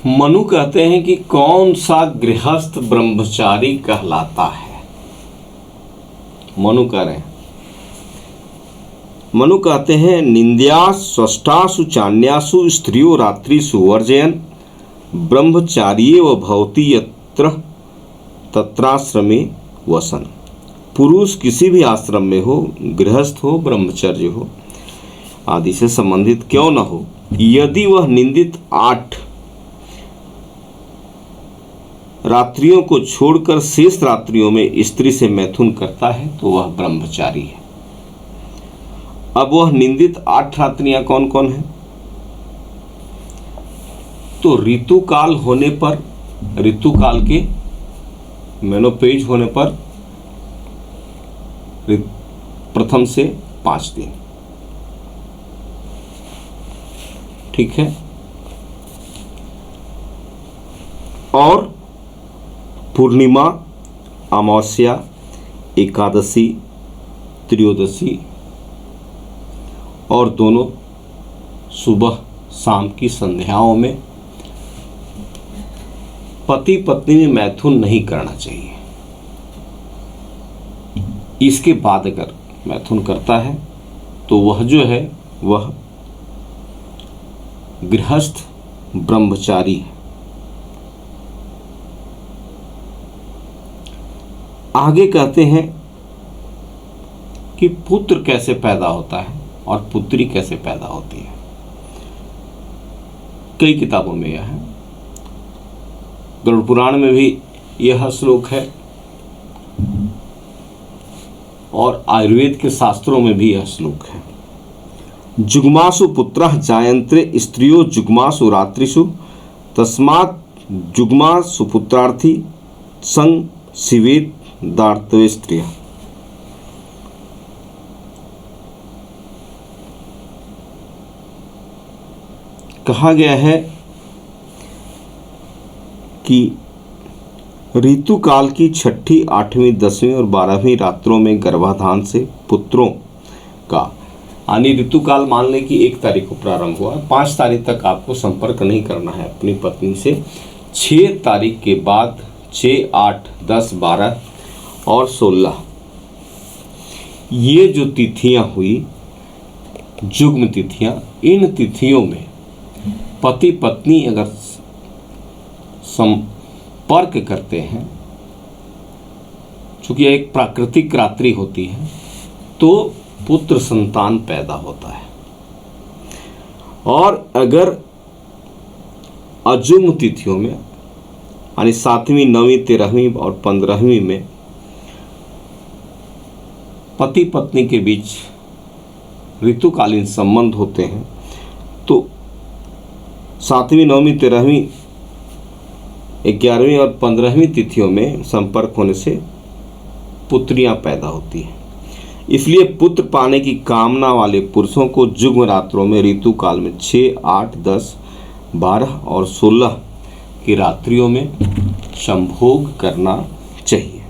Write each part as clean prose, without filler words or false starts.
मनु कहते हैं कि कौन सा गृहस्थ ब्रह्मचारी कहलाता है। मनु कह रहे हैं, मनु कहते हैं निंद्या स्वस्थासु चान्यासु स्त्रियो रात्रिषु वर्जयन ब्रह्मचार्येव भवति यत्र तत्राश्रमे वसन। पुरुष किसी भी आश्रम में हो, गृहस्थ हो, ब्रह्मचर्य हो आदि से संबंधित क्यों न हो, यदि वह निंदित 8 रात्रियों को छोड़कर शेष रात्रियों में स्त्री से मैथुन करता है तो वह ब्रह्मचारी है। अब वह निंदित 8 रात्रियां कौन कौन है? तो ऋतुकाल होने पर, ऋतुकाल के मेनोपेज होने पर प्रथम से 5 दिन, ठीक है। और पूर्णिमा, अमावस्या, एकादशी, त्रयोदशी और दोनों सुबह शाम की संध्याओं में पति पत्नी में मैथुन नहीं करना चाहिए। इसके बाद अगर मैथुन करता है तो वह जो है वह गृहस्थ ब्रह्मचारी है। आगे कहते हैं कि पुत्र कैसे पैदा होता है और पुत्री कैसे पैदा होती है। कई किताबों में यह है, गरुड़ पुराण में भी यह श्लोक है और आयुर्वेद के शास्त्रों में भी यह श्लोक है। जुग्मासु पुत्रः जायन्ते स्त्रियो जुग्मासु रात्रिषु तस्मात् जुग्मा सुपुत्रार्थी संग शिवेत दार्तवे स्त्रिय। कहा गया है कि ऋतुकाल की 6ठी, 8वीं, 10वीं और 12वीं रात्रों में गर्भाधान से पुत्रों का, यानी ऋतुकाल मान लें कि 1 तारीख को प्रारंभ हुआ, 5 तारीख तक आपको संपर्क नहीं करना है अपनी पत्नी से। 6 तारीख के बाद 6, 8, 10, 12 और 16 ये जो तिथियां हुई जुग्म तिथियां, इन तिथियों में पति पत्नी अगर संपर्क करते हैं, चूंकि एक प्राकृतिक रात्रि होती है, तो पुत्र संतान पैदा होता है। और अगर अजुग्म तिथियों में, यानी 7वीं, 9वीं, 13वीं और 15वीं में पति पत्नी के बीच ऋतुकालीन संबंध होते हैं, तो 7वीं, 9वीं, 13वीं, 11वीं और 15वीं तिथियों में संपर्क होने से पुत्रियां पैदा होती हैं। इसलिए पुत्र पाने की कामना वाले पुरुषों को जुग्म रात्रों में ऋतुकाल में 6, 8, 10, 12 और 16 की रात्रियों में संभोग करना चाहिए।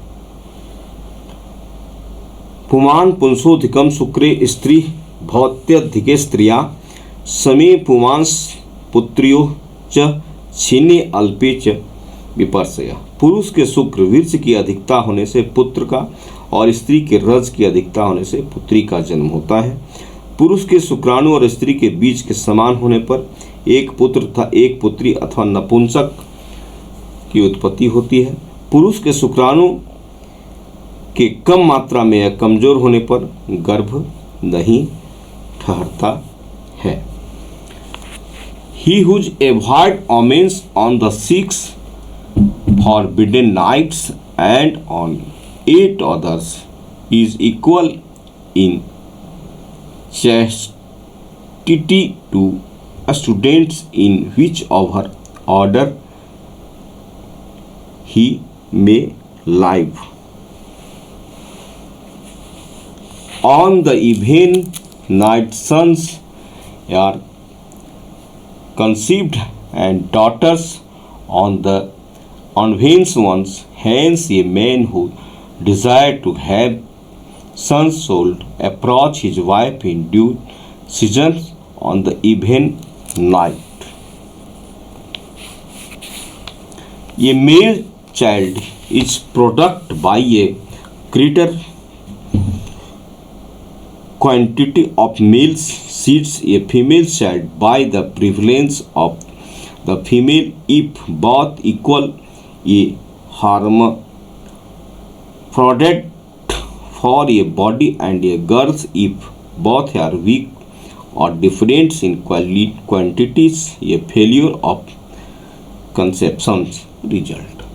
पुमान पुंसोधिकम शुक्रे स्त्री भवत्यधिके स्त्रिया समे पुमांस पुत्रियो च छीने अल्पे च विपर्शया। पुरुष के शुक्र वीर्य की अधिकता होने से पुत्र का और स्त्री के रज की अधिकता होने से पुत्री का जन्म होता है। पुरुष के शुक्राणु और स्त्री के बीज के समान होने पर एक पुत्र तथा एक पुत्री अथवा नपुंसक की उत्पत्ति होती है। पुरुष के शुक्राणु के कम मात्रा में या कमजोर होने पर गर्भ नहीं ठहरता है। He who avoid omens on the 6 forbidden nights and on 8 others is equal in chastity to students in whichever order he may live. On the even night sons are conceived and daughters on the unvain ones. Hence a man who desire to have sons should approach his wife in due season on the even night. A male child is produced by a greater quantity of male seeds, a female child by the prevalence of the female. If both equal, a hermaphrodite for a body, and a girl if both are weak or different in quantities, a failure of conception result.